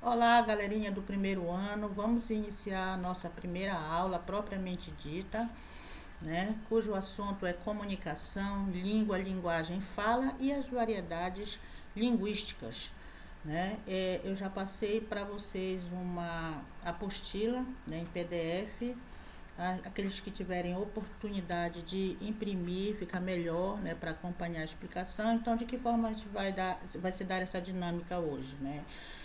Olá, galerinha do primeiro ano. Vamos iniciar a nossa primeira aula propriamente dita, né? Cujo assunto é comunicação, língua, linguagem, fala e as variedades linguísticas, né? Eu já passei para vocês uma apostila, né, em PDF. Aqueles que tiverem oportunidade de imprimir, fica melhor, né, para acompanhar a explicação. Então, de que forma a gente vai se dar essa dinâmica hoje, né?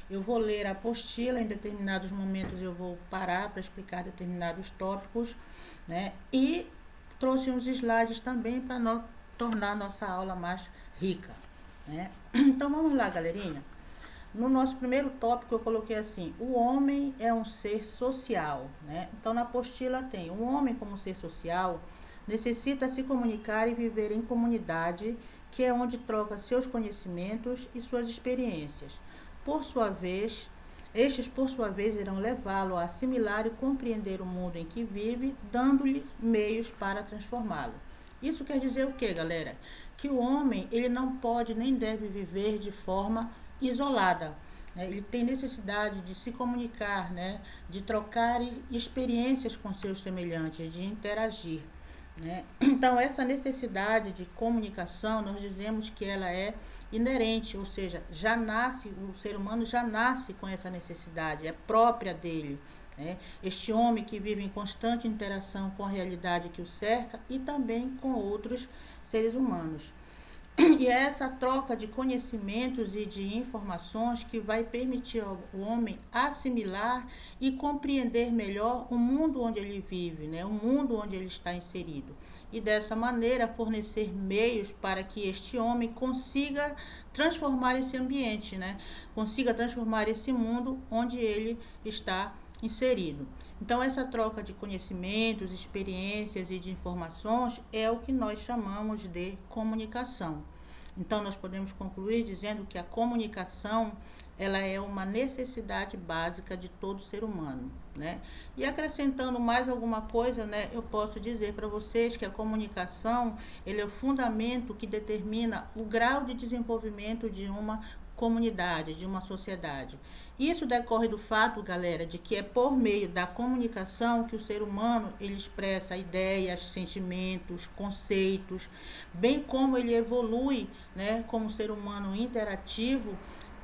Eu vou ler a apostila, em determinados momentos eu vou parar para explicar determinados tópicos, né? E trouxe uns slides também para tornar a nossa aula mais rica, né? Então, vamos lá, galerinha. No nosso primeiro tópico eu coloquei assim: o homem é um ser social, né? Então na apostila tem: o homem como ser social necessita se comunicar e viver em comunidade, que é onde troca seus conhecimentos e suas experiências. Por sua vez, estes por sua vez irão levá-lo a assimilar e compreender o mundo em que vive, dando-lhe meios para transformá-lo. Isso quer dizer o que, galera? Que o homem ele não pode nem deve viver de forma isolada, né? Ele tem necessidade de se comunicar, né? De trocar experiências com seus semelhantes, de interagir, né? Então, essa necessidade de comunicação, nós dizemos que ela é inerente, ou seja, já nasce, o ser humano já nasce com essa necessidade, é própria dele, né? Este homem que vive em constante interação com a realidade que o cerca e também com outros seres humanos. E é essa troca de conhecimentos e de informações que vai permitir ao homem assimilar e compreender melhor o mundo onde ele vive, né? O mundo onde ele está inserido. E dessa maneira fornecer meios para que este homem consiga transformar esse ambiente, né? Consiga transformar esse mundo onde ele está inserido. Então, essa troca de conhecimentos, experiências e de informações é o que nós chamamos de comunicação. Então, nós podemos concluir dizendo que a comunicação ela é uma necessidade básica de todo ser humano, né? E acrescentando mais alguma coisa, né, eu posso dizer para vocês que a comunicação ele é o fundamento que determina o grau de desenvolvimento de uma comunidade, de uma sociedade. Isso decorre do fato, galera, de que é por meio da comunicação que o ser humano ele expressa ideias, sentimentos, conceitos, bem como ele evolui, né, como ser humano interativo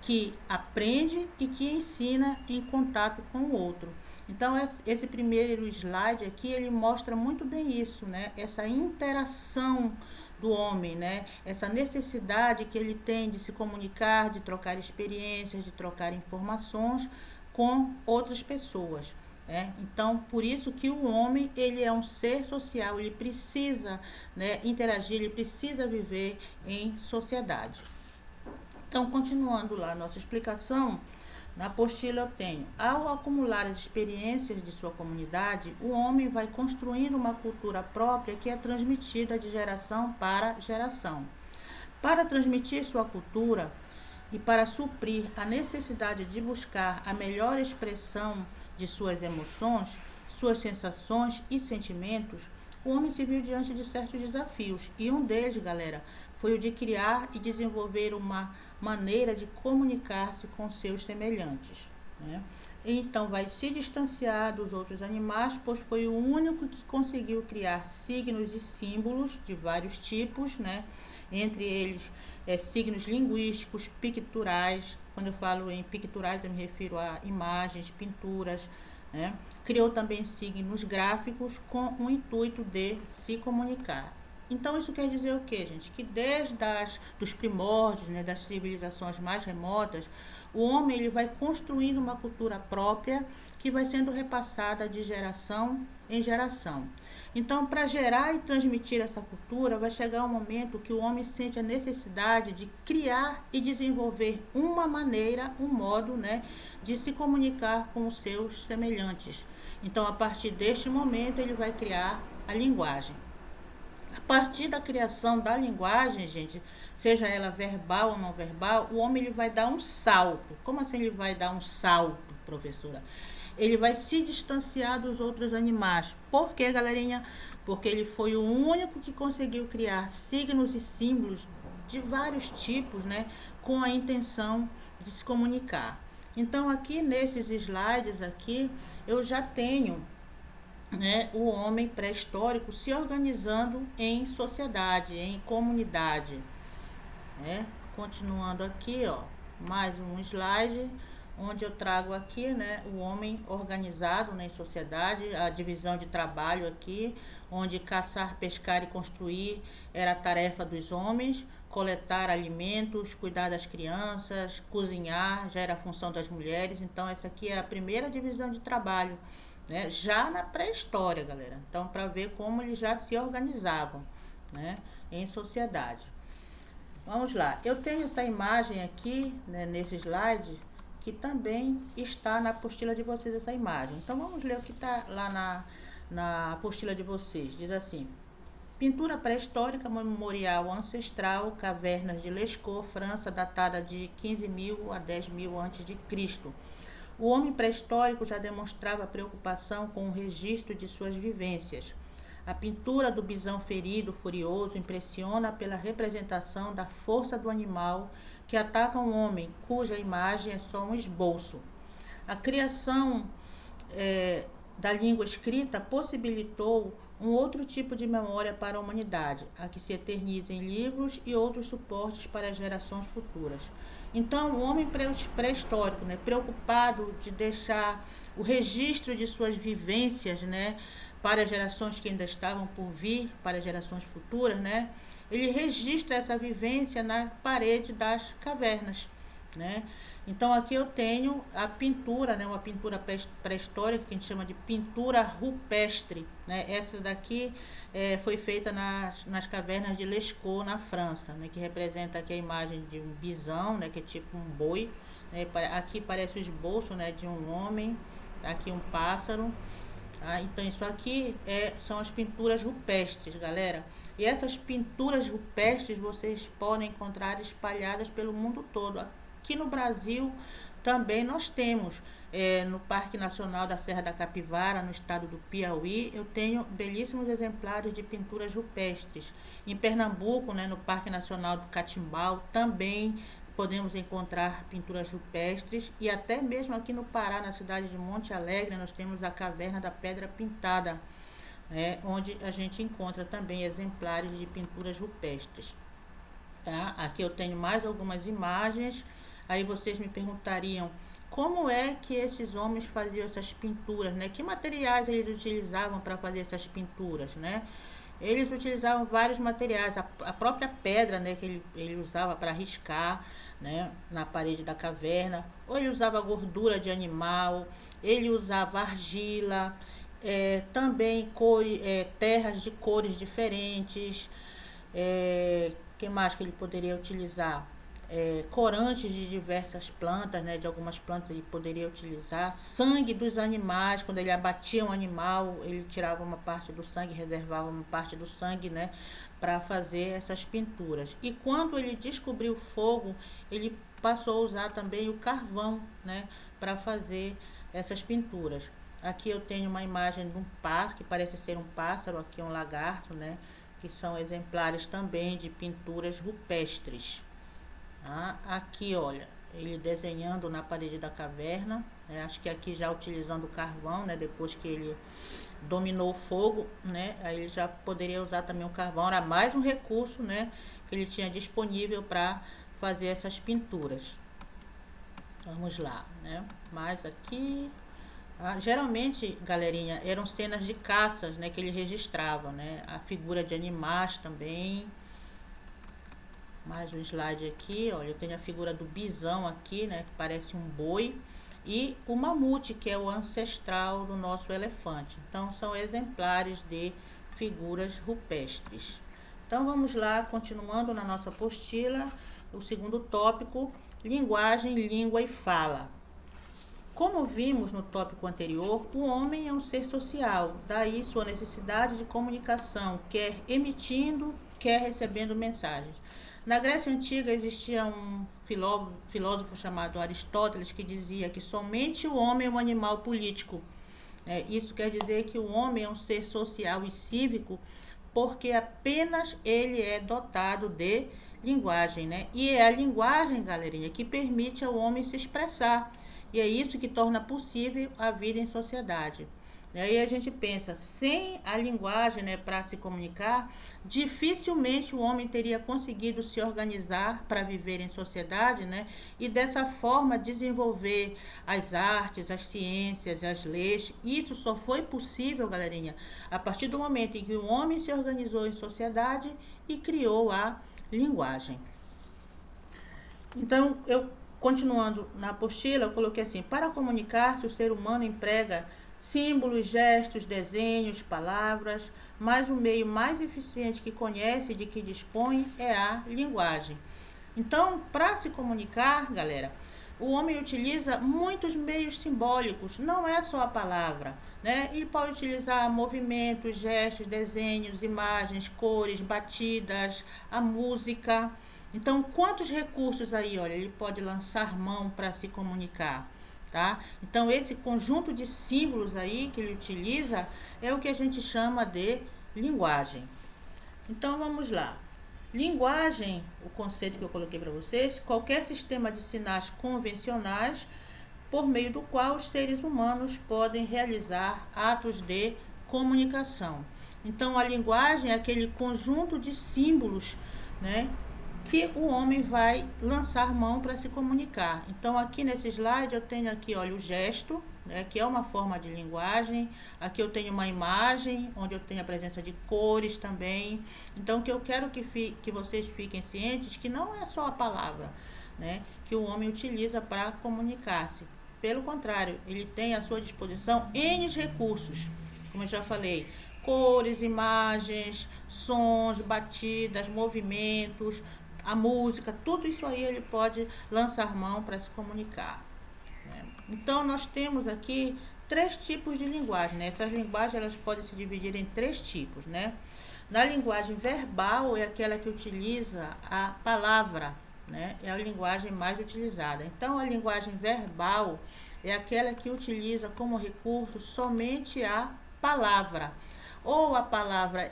que aprende e que ensina em contato com o outro. Então, esse primeiro slide aqui, ele mostra muito bem isso, né? Essa interação do homem, né? Essa necessidade que ele tem de se comunicar, de trocar experiências, de trocar informações com outras pessoas. Então, por isso que o homem ele é um ser social, ele precisa, né, interagir, ele precisa viver em sociedade. Então, continuando lá a nossa explicação, na apostila eu tenho: ao acumular as experiências de sua comunidade, o homem vai construindo uma cultura própria que é transmitida de geração para geração. Para transmitir sua cultura e para suprir a necessidade de buscar a melhor expressão de suas emoções, suas sensações e sentimentos, o homem se viu diante de certos desafios. E um deles, galera, foi o de criar e desenvolver uma maneira de comunicar-se com seus semelhantes, né? Então vai se distanciar dos outros animais, pois foi o único que conseguiu criar signos e símbolos de vários tipos, né? Entre eles signos linguísticos, picturais. Quando eu falo em picturais, eu me refiro a imagens, pinturas, né? Criou também signos gráficos com o intuito de se comunicar. Então, isso quer dizer o quê, gente? Que desde dos primórdios, né, das civilizações mais remotas, o homem ele vai construindo uma cultura própria que vai sendo repassada de geração em geração. Então, para gerar e transmitir essa cultura, vai chegar um momento que o homem sente a necessidade de criar e desenvolver uma maneira, um modo, né, de se comunicar com os seus semelhantes. Então, a partir deste momento, ele vai criar a linguagem. A partir da criação da linguagem, gente, seja ela verbal ou não verbal, o homem ele vai dar um salto. Como assim ele vai dar um salto, professora? Ele vai se distanciar dos outros animais. Por quê, galerinha? Porque ele foi o único que conseguiu criar signos e símbolos de vários tipos, né, com a intenção de se comunicar. Então, aqui nesses slides aqui, eu já tenho, né, o homem pré-histórico se organizando em sociedade, em comunidade, né? Continuando aqui, ó, mais um slide onde eu trago aqui, né, o homem organizado, né, em sociedade, a divisão de trabalho aqui, onde caçar, pescar e construir era a tarefa dos homens, coletar alimentos, cuidar das crianças, cozinhar já era a função das mulheres. Então essa aqui é a primeira divisão de trabalho, né, já na pré-história, galera. Então, para ver como eles já se organizavam, né, em sociedade. Vamos lá, eu tenho essa imagem aqui, né, nesse slide, que também está na apostila de vocês, essa imagem. Então, vamos ler o que está lá na apostila de vocês. Diz assim: pintura pré-histórica memorial ancestral, cavernas de Lescaut, França, datada de 15.000 a 10.000 a.C. O homem pré-histórico já demonstrava preocupação com o registro de suas vivências. A pintura do bisão ferido, furioso, impressiona pela representação da força do animal que ataca um homem, cuja imagem é só um esboço. A criação da língua escrita possibilitou um outro tipo de memória para a humanidade, a que se eterniza em livros e outros suportes para as gerações futuras. Então, o homem pré-histórico, né, preocupado de deixar o registro de suas vivências, né, para as gerações que ainda estavam por vir, para as gerações futuras, né, ele registra essa vivência na parede das cavernas, né? Então aqui eu tenho a pintura, né, uma pintura pré-histórica que a gente chama de pintura rupestre, né? Essa daqui foi feita nas cavernas de Lescaut, na França, né, que representa aqui a imagem de um bisão, né, que é tipo um boi, né? Aqui parece o esboço, né, de um homem, aqui um pássaro. Então isso aqui são as pinturas rupestres, galera. E essas pinturas rupestres vocês podem encontrar espalhadas pelo mundo todo. Aqui no Brasil também nós temos, no Parque Nacional da Serra da Capivara, no estado do Piauí, eu tenho belíssimos exemplares de pinturas rupestres. Em Pernambuco, né, no Parque Nacional do Catimbau, também podemos encontrar pinturas rupestres, e até mesmo aqui no Pará, na cidade de Monte Alegre, nós temos a Caverna da Pedra Pintada, onde a gente encontra também exemplares de pinturas rupestres. Tá? Aqui eu tenho mais algumas imagens. Aí vocês me perguntariam como é que esses homens faziam essas pinturas, né? Que materiais eles utilizavam para fazer essas pinturas, né? Eles utilizavam vários materiais, a própria pedra, né, que ele usava para riscar, né, na parede da caverna, ou ele usava gordura de animal, ele usava argila, também terras de cores diferentes, que mais que ele poderia utilizar? Corantes de diversas plantas, né, de algumas plantas ele poderia utilizar, sangue dos animais, quando ele abatia um animal, ele tirava uma parte do sangue, reservava uma parte do sangue, né, para fazer essas pinturas. E quando ele descobriu o fogo, ele passou a usar também o carvão, né, para fazer essas pinturas. Aqui eu tenho uma imagem de um pássaro, que parece ser um pássaro, aqui é um lagarto, né, que são exemplares também de pinturas rupestres. Aqui, olha, ele desenhando na parede da caverna, acho que aqui já utilizando o carvão, né, depois que ele dominou o fogo, né, aí ele já poderia usar também o carvão, era mais um recurso, né, que ele tinha disponível para fazer essas pinturas. Vamos lá, né, mais aqui. Geralmente, galerinha, eram cenas de caças, né, que ele registrava, né, a figura de animais também. Mais um slide aqui, olha, eu tenho a figura do bisão aqui, né, que parece um boi, e o mamute, que é o ancestral do nosso elefante. Então, são exemplares de figuras rupestres. Então, vamos lá, continuando na nossa apostila, o segundo tópico, linguagem, língua e fala. Como vimos no tópico anterior, o homem é um ser social, daí sua necessidade de comunicação, quer emitindo, quer recebendo mensagens. Na Grécia Antiga existia um filósofo chamado Aristóteles que dizia que somente o homem é um animal político. Isso quer dizer que o homem é um ser social e cívico porque apenas ele é dotado de linguagem, né? E é a linguagem, galerinha, que permite ao homem se expressar, E é isso que torna possível a vida em sociedade. E aí a gente pensa, sem a linguagem, né, para se comunicar, dificilmente o homem teria conseguido se organizar para viver em sociedade, né, e dessa forma desenvolver as artes, as ciências, as leis. Isso só foi possível, galerinha, a partir do momento em que o homem se organizou em sociedade e criou a linguagem. Então, eu continuando na apostila, eu coloquei assim: para comunicar-se, o ser humano emprega símbolos, gestos, desenhos, palavras, mas o meio mais eficiente que conhece e de que dispõe é a linguagem. Então, para se comunicar, galera, o homem utiliza muitos meios simbólicos, não é só a palavra, né? Ele pode utilizar movimentos, gestos, desenhos, imagens, cores, batidas, a música. Então, quantos recursos aí, olha, ele pode lançar mão para se comunicar, tá? Então, esse conjunto de símbolos aí que ele utiliza é o que a gente chama de linguagem. Então, vamos lá. Linguagem, o conceito que eu coloquei para vocês, qualquer sistema de sinais convencionais por meio do qual os seres humanos podem realizar atos de comunicação. Então, a linguagem é aquele conjunto de símbolos, né, que o homem vai lançar mão para se comunicar. Então, aqui nesse slide eu tenho aqui, olha, o gesto, né, que é uma forma de linguagem. Aqui eu tenho uma imagem, onde eu tenho a presença de cores também. Então, o que eu quero que vocês fiquem cientes, que não é só a palavra, né, que o homem utiliza para comunicar-se. Pelo contrário, ele tem à sua disposição N recursos, como eu já falei, cores, imagens, sons, batidas, movimentos, a música, tudo isso aí ele pode lançar mão para se comunicar, né? Então, nós temos aqui 3 tipos de linguagem, né? Essas linguagens elas podem se dividir em 3 tipos, né? Na linguagem verbal é aquela que utiliza a palavra, né? É a linguagem mais utilizada. Então, a linguagem verbal é aquela que utiliza como recurso somente a palavra, ou a palavra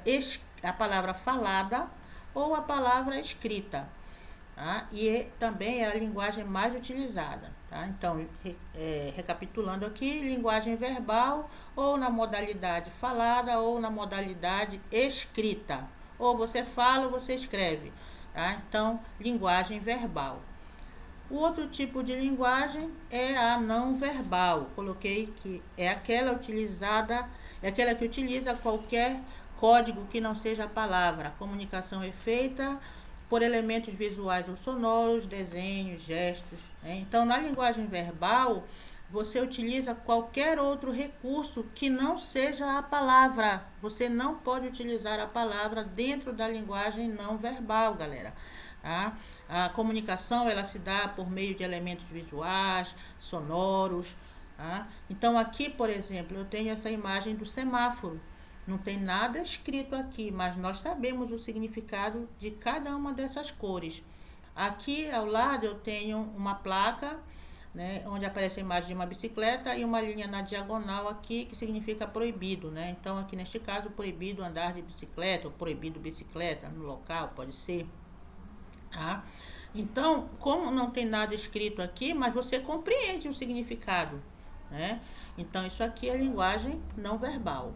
falada, ou a palavra escrita, tá? E também é a linguagem mais utilizada, tá? Então, recapitulando aqui, linguagem verbal, ou na modalidade falada, ou na modalidade escrita. Ou você fala ou você escreve, tá? Então, linguagem verbal. O outro tipo de linguagem é a não verbal. Coloquei que é aquela que utiliza qualquer código que não seja a palavra. A comunicação é feita por elementos visuais ou sonoros, desenhos, gestos, né? Então, na linguagem verbal, você utiliza qualquer outro recurso que não seja a palavra. Você não pode utilizar a palavra dentro da linguagem não verbal, galera. Tá? A comunicação ela se dá por meio de elementos visuais, sonoros. Tá? Então, aqui, por exemplo, eu tenho essa imagem do semáforo. Não tem nada escrito aqui, mas nós sabemos o significado de cada uma dessas cores. Aqui ao lado eu tenho uma placa, né, onde aparece a imagem de uma bicicleta e uma linha na diagonal aqui que significa proibido, né? Então, aqui neste caso, proibido andar de bicicleta ou proibido bicicleta no local, pode ser. Tá? Então, como não tem nada escrito aqui, mas você compreende o significado, né? Então, isso aqui é linguagem não verbal.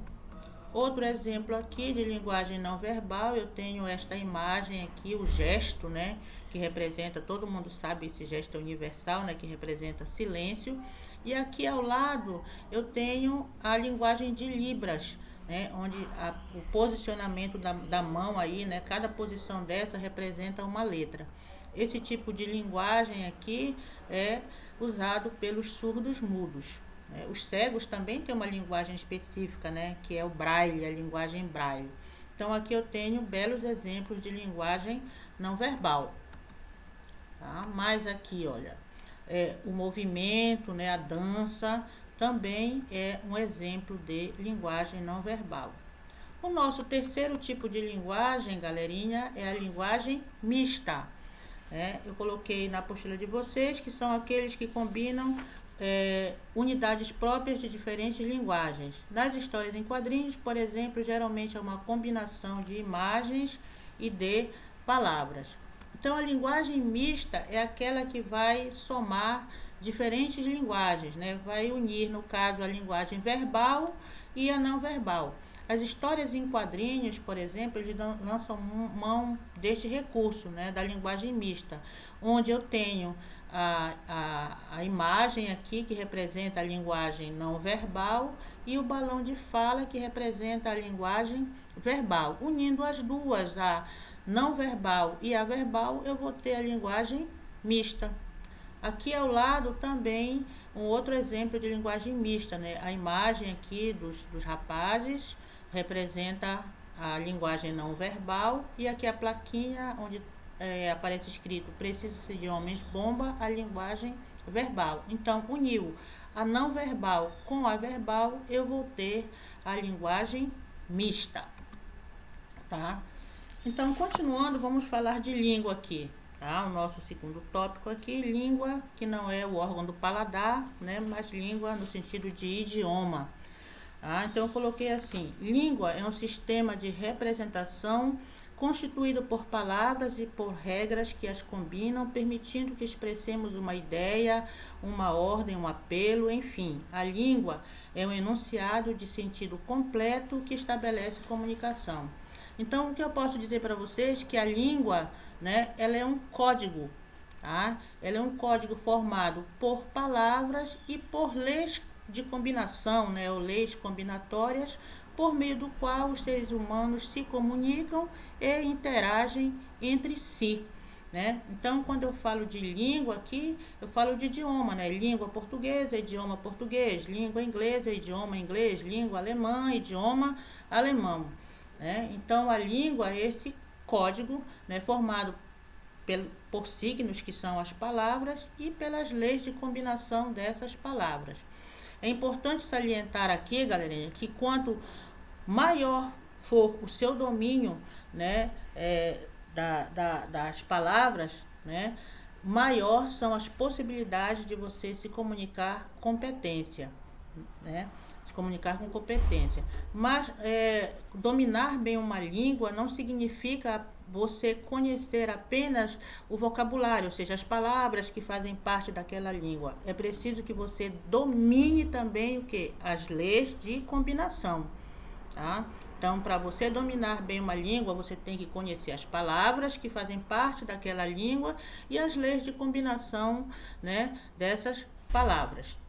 Outro exemplo aqui de linguagem não verbal, eu tenho esta imagem aqui, o gesto, né? Que representa, todo mundo sabe, esse gesto é universal, né? Que representa silêncio. E aqui ao lado eu tenho a linguagem de Libras, né? Onde o posicionamento da mão aí, né? Cada posição dessa representa uma letra. Esse tipo de linguagem aqui é usado pelos surdos mudos. Os cegos também têm uma linguagem específica, né, que é o braille, a linguagem braille. Então, aqui eu tenho belos exemplos de linguagem não verbal. Tá? Mas aqui, olha, o movimento, né, a dança, também é um exemplo de linguagem não verbal. O nosso terceiro tipo de linguagem, galerinha, é a linguagem mista. Eu coloquei na apostila de vocês que são aqueles que combinam unidades próprias de diferentes linguagens. Nas histórias em quadrinhos, por exemplo, geralmente é uma combinação de imagens e de palavras. Então, a linguagem mista é aquela que vai somar diferentes linguagens, né? Vai unir, no caso, a linguagem verbal e a não verbal. As histórias em quadrinhos, por exemplo, eles lançam mão deste recurso, né, da linguagem mista, onde eu tenho a imagem aqui que representa a linguagem não verbal e o balão de fala que representa a linguagem verbal. Unindo as duas, a não verbal e a verbal, eu vou ter a linguagem mista. Aqui ao lado também um outro exemplo de linguagem mista, né? A imagem aqui dos rapazes representa a linguagem não verbal e aqui a plaquinha onde aparece escrito precisa-se de homens bomba, a linguagem verbal. Então, uniu a não verbal com a verbal, eu vou ter a linguagem mista, tá? Então, continuando, vamos falar de língua aqui, tá? O nosso segundo tópico aqui, língua, que não é o órgão do paladar, né? Mas língua no sentido de idioma. Então, eu coloquei assim, língua é um sistema de representação constituído por palavras e por regras que as combinam, permitindo que expressemos uma ideia, uma ordem, um apelo, enfim. A língua é um enunciado de sentido completo que estabelece comunicação. Então, o que eu posso dizer para vocês é que a língua, né, ela é um código, tá? Ela é um código formado por palavras e por leis de combinação, né, ou leis combinatórias, por meio do qual os seres humanos se comunicam e interagem entre si, né? Então, quando eu falo de língua aqui, eu falo de idioma, né? Língua portuguesa, idioma português, língua inglesa, idioma inglês, língua alemã, idioma alemão, né? Então, a língua é esse código, né, formado por signos, que são as palavras, e pelas leis de combinação dessas palavras. É importante salientar aqui, galerinha, que quanto maior for o seu domínio, né, das palavras, né, maior são as possibilidades de você se comunicar com competência, né, se comunicar com competência. Mas dominar bem uma língua não significa você conhecer apenas o vocabulário, ou seja, as palavras que fazem parte daquela língua. É preciso que você domine também o que? As leis de combinação, tá? Então, para você dominar bem uma língua, você tem que conhecer as palavras que fazem parte daquela língua e as leis de combinação, né, dessas palavras.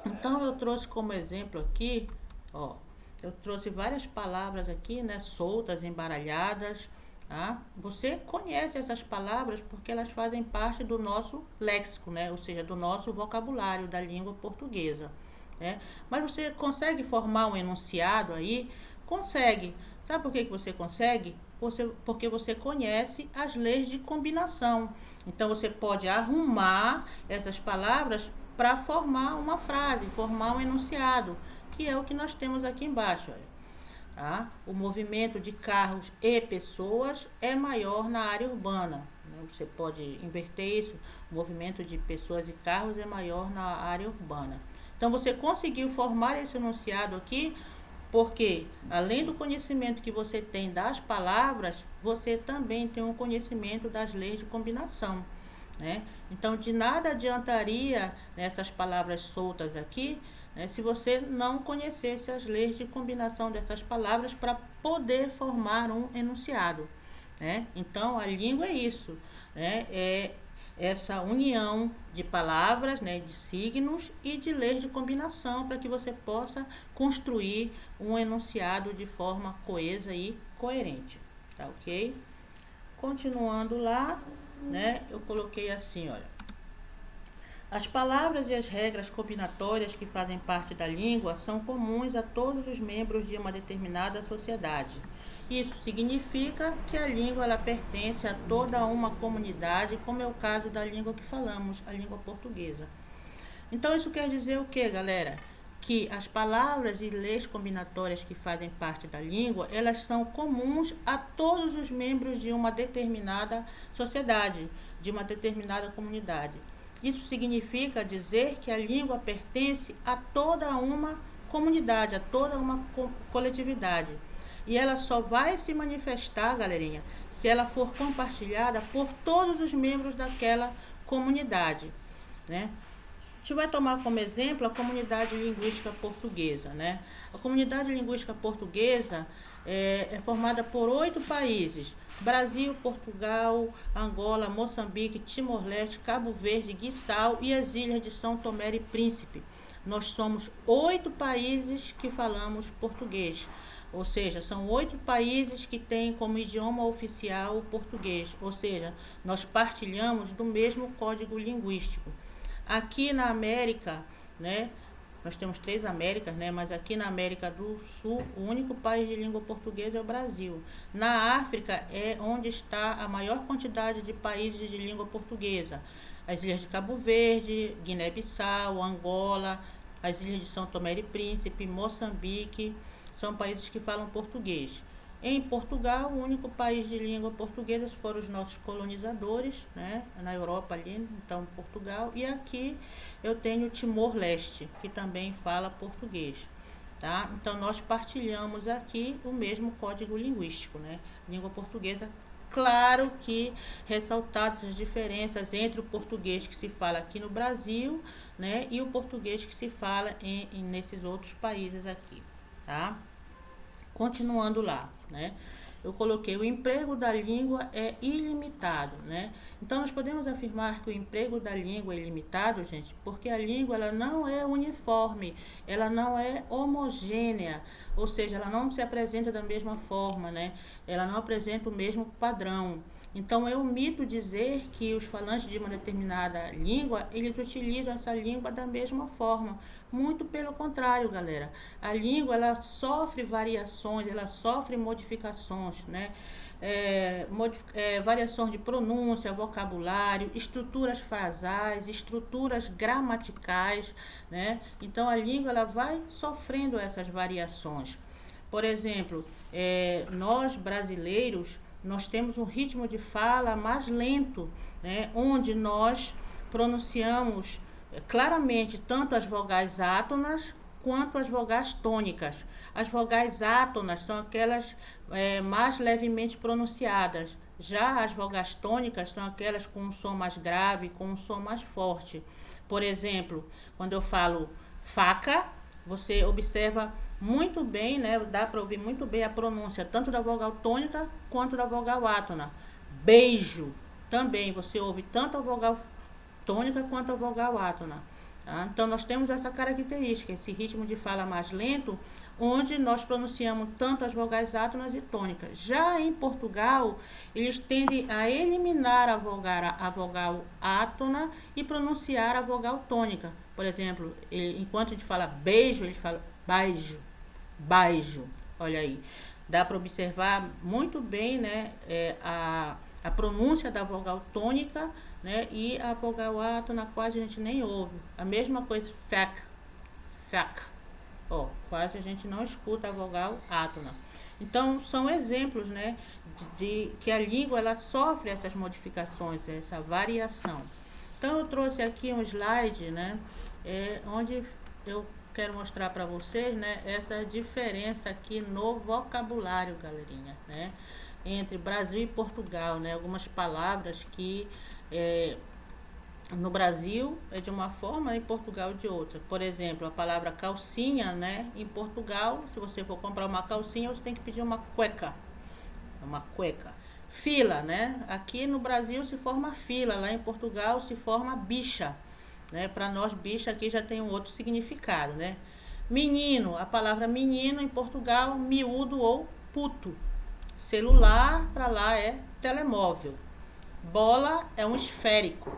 Então, eu trouxe como exemplo aqui, ó, eu trouxe várias palavras aqui, né, soltas, embaralhadas, tá? Você conhece essas palavras porque elas fazem parte do nosso léxico, né? Ou seja, do nosso vocabulário da língua portuguesa, né? Mas você consegue formar um enunciado aí? Consegue. Sabe por que você consegue? Porque você conhece as leis de combinação. Então, você pode arrumar essas palavras para formar uma frase, formar um enunciado, que é o que nós temos aqui embaixo, olha. Tá? O movimento de carros e pessoas é maior na área urbana. Você pode inverter isso. O movimento de pessoas e carros é maior na área urbana. Então, você conseguiu formar esse enunciado aqui, porque além do conhecimento que você tem das palavras, você também tem um conhecimento das leis de combinação, né? Então, de nada adiantaria nessas palavras soltas aqui, né, se você não conhecesse as leis de combinação dessas palavras para poder formar um enunciado, né? Então, a língua é isso, né? É essa união de palavras, né, de signos e de leis de combinação para que você possa construir um enunciado de forma coesa e coerente, tá ok? Continuando lá, né, eu coloquei assim, olha. As palavras e as regras combinatórias que fazem parte da língua são comuns a todos os membros de uma determinada sociedade. Isso significa que a língua ela pertence a toda uma comunidade, como é o caso da língua que falamos, a língua portuguesa. Então, isso quer dizer o que, galera? Que as palavras e leis combinatórias que fazem parte da língua, elas são comuns a todos os membros de uma determinada sociedade, de uma determinada comunidade. Isso significa dizer que a língua pertence a toda uma comunidade, a toda uma coletividade. E ela só vai se manifestar, galerinha, se ela for compartilhada por todos os membros daquela comunidade, né? gente vai tomar como exemplo a comunidade linguística portuguesa, né? A comunidade linguística portuguesa é formada por 8 países: Brasil, Portugal, Angola, Moçambique, Timor-Leste, Cabo Verde, Guiné-Bissau e as ilhas de São Tomé e Príncipe. Nós somos 8 países que falamos português, ou seja, são 8 países que têm como idioma oficial o português, ou seja, nós partilhamos do mesmo código linguístico. Aqui na América, né, nós temos 3 Américas, né, mas aqui na América do Sul, o único país de língua portuguesa é o Brasil. Na África é onde está a maior quantidade de países de língua portuguesa. As ilhas de Cabo Verde, Guiné-Bissau, Angola, as ilhas de São Tomé e Príncipe, Moçambique, são países que falam português. Em Portugal, o único país de língua portuguesa foram os nossos colonizadores, né? Na Europa ali, então Portugal. E aqui eu tenho Timor-Leste, que também fala português, tá? Então nós partilhamos aqui o mesmo código linguístico, né? Língua portuguesa. Claro que ressaltadas as diferenças entre o português que se fala aqui no Brasil, né? E o português que se fala nesses outros países aqui, tá? Continuando lá, né? Eu coloquei: o emprego da língua é ilimitado, né? Então, nós podemos afirmar que o emprego da língua é ilimitado, gente, porque a língua ela não é uniforme, ela não é homogênea, ou seja, ela não se apresenta da mesma forma, né? Ela não apresenta o mesmo padrão. Então, eu omito dizer que os falantes de uma determinada língua, eles utilizam essa língua da mesma forma. Muito pelo contrário, galera. A língua, ela sofre variações, ela sofre modificações, né? Variações de pronúncia, vocabulário, estruturas frasais, estruturas gramaticais, né? Então, a língua, ela vai sofrendo essas variações. Por exemplo, nós brasileiros, nós temos um ritmo de fala mais lento, né? Onde nós pronunciamos claramente tanto as vogais átonas quanto as vogais tônicas. As vogais átonas são aquelas mais levemente pronunciadas. Já as vogais tônicas são aquelas com um som mais grave, com um som mais forte. Por exemplo, quando eu falo faca, você observa muito bem, né? Dá para ouvir muito bem a pronúncia tanto da vogal tônica quanto da vogal átona. Beijo, também você ouve tanto a vogal tônica quanto a vogal átona. Tá? Então, nós temos essa característica, esse ritmo de fala mais lento, onde nós pronunciamos tanto as vogais átonas e tônicas. Já em Portugal, eles tendem a eliminar a vogal átona e pronunciar a vogal tônica. Por exemplo, enquanto a gente fala beijo, eles falam baijo, baijo. Olha aí, dá para observar muito bem, né, a pronúncia da vogal tônica, né, e a vogal átona quase a gente nem ouve. A mesma coisa, fac, fac. Ó, quase a gente não escuta a vogal átona. Então, são exemplos, né, de que a língua ela sofre essas modificações, essa variação. Então, eu trouxe aqui um slide, né, onde eu quero mostrar para vocês, né, essa diferença aqui no vocabulário, galerinha, né, entre Brasil e Portugal, né, algumas palavras que no Brasil é de uma forma, em Portugal de outra. Por exemplo, a palavra calcinha, né, em Portugal, se você for comprar uma calcinha, você tem que pedir uma cueca, Fila, né, aqui no Brasil se forma fila, lá em Portugal se forma bicha, né, para nós bicha aqui já tem um outro significado, né. Menino, a palavra menino em Portugal, miúdo ou puto. Celular, para lá é telemóvel. Bola é um esférico,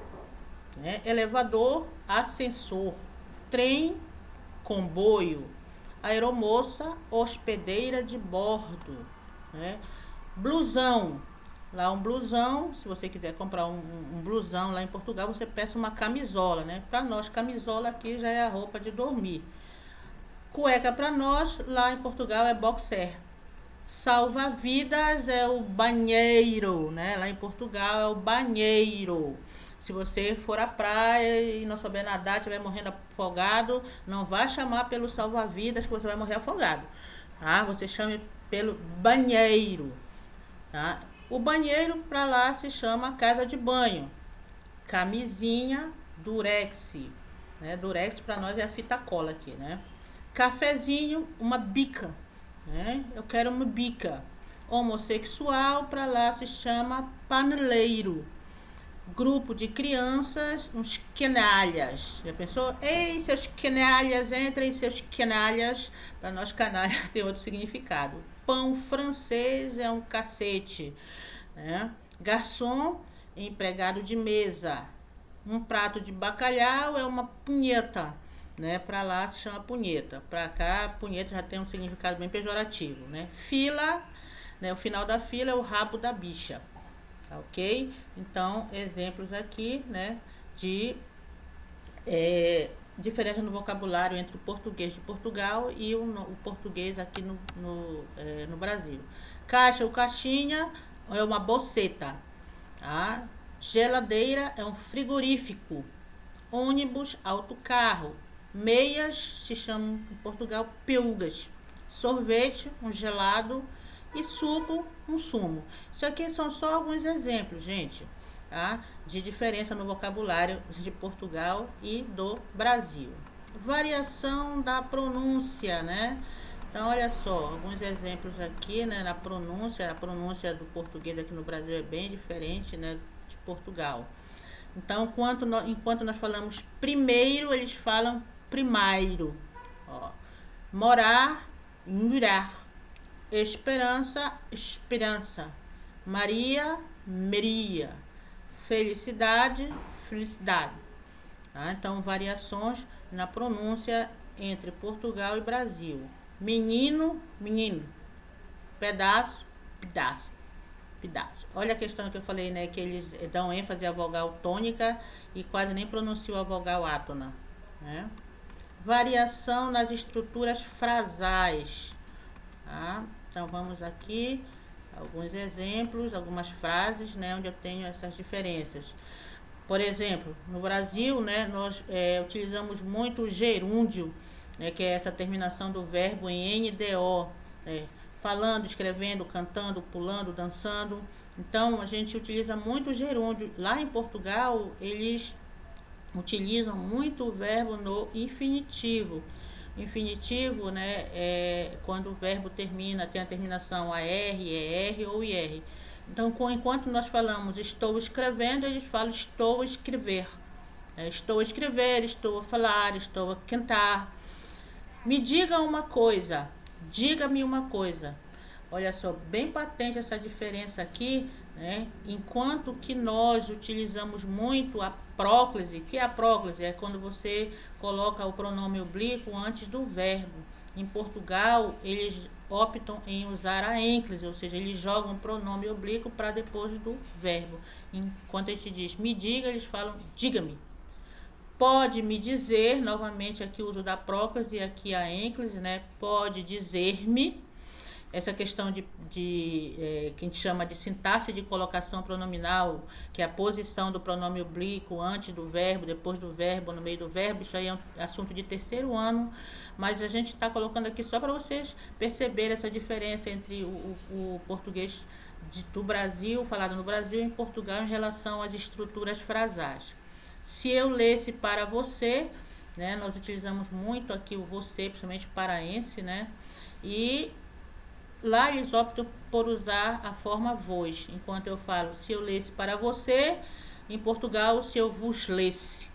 né? Elevador, ascensor. Trem, comboio. Aeromoça, hospedeira de bordo, né? Blusão, lá um blusão, se você quiser comprar um blusão lá em Portugal, você peça uma camisola, né? Para nós, camisola aqui já é a roupa de dormir. Cueca para nós, lá em Portugal é boxer. Salva-vidas é o banheiro, né? Lá em Portugal é o banheiro. Se você for à praia e não souber nadar, estiver morrendo afogado, não vá chamar pelo salva-vidas que você vai morrer afogado, tá? Você chame pelo banheiro, tá? O banheiro para lá se chama casa de banho. Camisinha, durex. né? Durex para nós é a fita cola aqui, né? Cafezinho, uma bica, né? Eu quero uma bica. Homossexual, para lá se chama paneleiro. Grupo de crianças, uns canalhas. Já pensou? Ei, seus canalhas, entrem, seus canalhas. Para nós, canalhas tem outro significado. Pão francês é um cacete, né? Garçom, empregado de mesa. Um prato de bacalhau é uma punheta, né? Para lá se chama punheta. Para cá, punheta já tem um significado bem pejorativo, né? Fila, né? O final da fila é o rabo da bicha. Ok? Então, exemplos aqui, né, de diferença no vocabulário entre o português de Portugal e o português aqui no Brasil. Caixa ou caixinha é uma boceta, tá? Geladeira é um frigorífico. Ônibus, autocarro. Meias se chamam em Portugal pelgas. Sorvete, um gelado. E suco, um sumo. Isso aqui são só alguns exemplos, gente, tá? De diferença no vocabulário de Portugal e do Brasil. Variação da pronúncia, né? Então, olha só, alguns exemplos aqui, né? Na pronúncia, a pronúncia do português aqui no Brasil é bem diferente, né? De Portugal. Então, enquanto nós falamos primeiro, eles falam primeiro. Ó. Morar, morar. Esperança, esperança. Maria, Maria. Felicidade, felicidade. Tá? Então, variações na pronúncia entre Portugal e Brasil. Menino, menino. Pedaço, pedaço. Pedaço. Olha a questão que eu falei, né? Que eles dão ênfase à vogal tônica e quase nem pronunciam a vogal átona, né? Variação nas estruturas frasais. Tá? Então vamos aqui alguns exemplos, algumas frases, né, onde eu tenho essas diferenças. Por exemplo, no Brasil, né, nós utilizamos muito o gerúndio, né, que é essa terminação do verbo em NDO, né, falando, escrevendo, cantando, pulando, dançando. Então a gente utiliza muito o gerúndio. Lá em Portugal eles utilizam muito o verbo no infinitivo. Infinitivo, né, é quando o verbo termina, tem a terminação AR, ER ou IR. Então, enquanto nós falamos estou escrevendo, eles falam estou a escrever. Estou a escrever, estou a falar, estou a cantar. Me diga uma coisa, diga-me uma coisa. Olha só, bem patente essa diferença aqui, né? Enquanto que nós utilizamos muito a próclise, que é a próclise? É quando você coloca o pronome oblíquo antes do verbo. Em Portugal, eles optam em usar a ênclise, ou seja, eles jogam o pronome oblíquo para depois do verbo. Enquanto a gente diz me diga, eles falam diga-me. Pode me dizer, novamente aqui o uso da próclise e aqui a ênclise, né? Pode dizer-me. Essa questão que a gente chama de sintaxe de colocação pronominal, que é a posição do pronome oblíquo antes do verbo, depois do verbo, no meio do verbo, isso aí é um assunto de terceiro ano, mas a gente está colocando aqui só para vocês perceberem essa diferença entre o português do Brasil, falado no Brasil, e em Portugal em relação às estruturas frasais. Se eu lesse para você, né, nós utilizamos muito aqui o você, principalmente paraense, né, e lá eles optam por usar a forma vos, enquanto eu falo se eu lesse para você, em Portugal se eu vos lesse.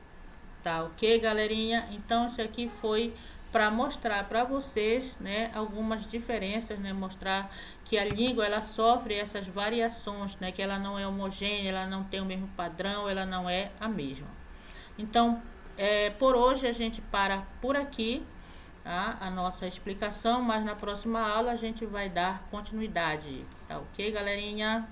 Tá ok, galerinha? Então isso aqui foi para mostrar para vocês, né, algumas diferenças, né, mostrar que a língua ela sofre essas variações, né, que ela não é homogênea, ela não tem o mesmo padrão, ela não é a mesma. Então, por hoje a gente para por aqui. Tá? A nossa explicação, mas na próxima aula a gente vai dar continuidade, tá ok, galerinha?